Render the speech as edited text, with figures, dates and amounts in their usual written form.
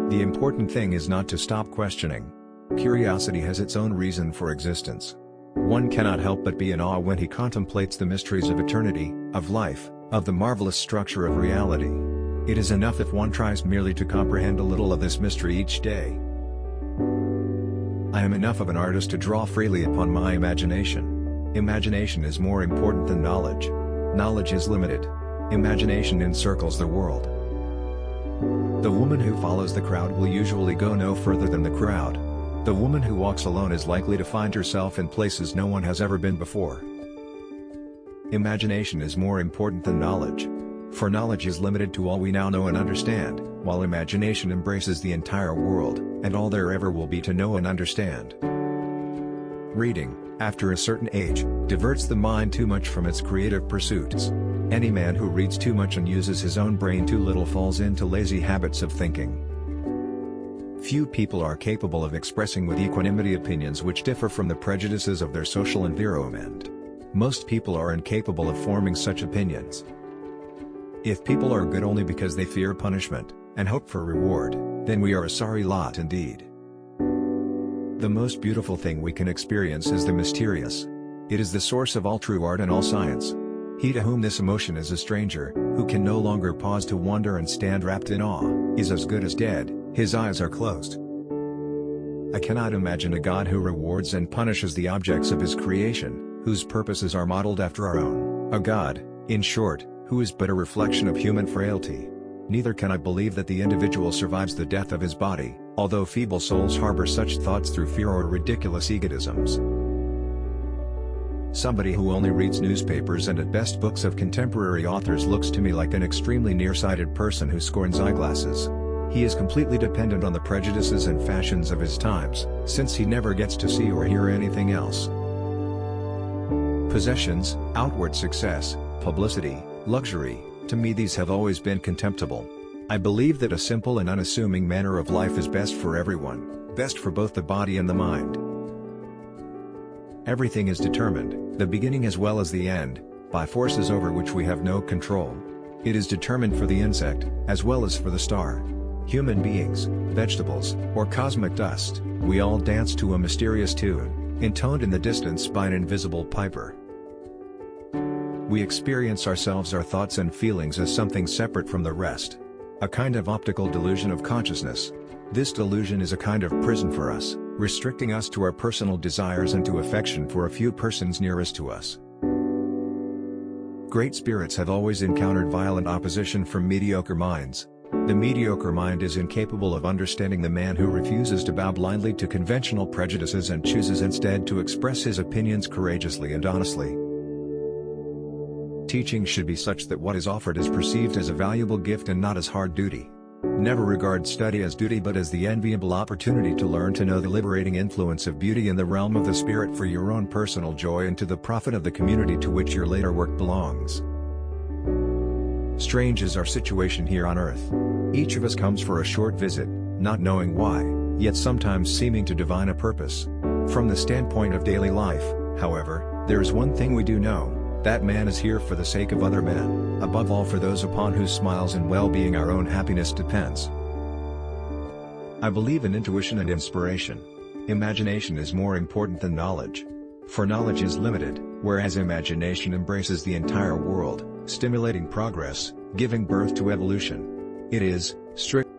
The important thing is not to stop questioning. Curiosity has its own reason for existence. One cannot help but be in awe when he contemplates the mysteries of eternity, of life, of the marvelous structure of reality. It is enough if one tries merely to comprehend a little of this mystery each day. I am enough of an artist to draw freely upon my imagination. Imagination is more important than knowledge. Knowledge is limited. Imagination encircles the world. The woman who follows the crowd will usually go no further than the crowd. The woman who walks alone is likely to find herself in places no one has ever been before. Imagination is more important than knowledge. For knowledge is limited to all we now know and understand, while imagination embraces the entire world, and all there ever will be to know and understand. Reading, after a certain age, diverts the mind too much from its creative pursuits. Any man who reads too much and uses his own brain too little falls into lazy habits of thinking. Few people are capable of expressing with equanimity opinions which differ from the prejudices of their social environment. Most people are incapable of forming such opinions. If people are good only because they fear punishment, and hope for reward, then we are a sorry lot indeed. The most beautiful thing we can experience is the mysterious. It is the source of all true art and all science. He to whom this emotion is a stranger, who can no longer pause to wonder and stand wrapped in awe, is as good as dead, his eyes are closed. I cannot imagine a God who rewards and punishes the objects of his creation, whose purposes are modeled after our own, a God, in short, who is but a reflection of human frailty. Neither can I believe that the individual survives the death of his body, although feeble souls harbor such thoughts through fear or ridiculous egotisms. Somebody who only reads newspapers and at best books of contemporary authors looks to me like an extremely nearsighted person who scorns eyeglasses. He is completely dependent on the prejudices and fashions of his times, since he never gets to see or hear anything else. Possessions, outward success, publicity, luxury, to me these have always been contemptible. I believe that a simple and unassuming manner of life is best for everyone, best for both the body and the mind. Everything is determined, the beginning as well as the end, by forces over which we have no control. It is determined for the insect, as well as for the star. Human beings, vegetables, or cosmic dust, we all dance to a mysterious tune, intoned in the distance by an invisible piper. We experience ourselves, our thoughts and feelings as something separate from the rest. A kind of optical delusion of consciousness. This delusion is a kind of prison for us, restricting us to our personal desires and to affection for a few persons nearest to us. Great spirits have always encountered violent opposition from mediocre minds. The mediocre mind is incapable of understanding the man who refuses to bow blindly to conventional prejudices and chooses instead to express his opinions courageously and honestly. Teaching should be such that what is offered is perceived as a valuable gift and not as hard duty. Never regard study as duty but as the enviable opportunity to learn to know the liberating influence of beauty in the realm of the spirit for your own personal joy and to the profit of the community to which your later work belongs. Strange is our situation here on earth. Each of us comes for a short visit, not knowing why, yet sometimes seeming to divine a purpose. From the standpoint of daily life, however, there is one thing we do know. That man is here for the sake of other men, above all for those upon whose smiles and well-being our own happiness depends. I believe in intuition and inspiration. Imagination is more important than knowledge. For knowledge is limited, whereas imagination embraces the entire world, stimulating progress, giving birth to evolution. It is, strictly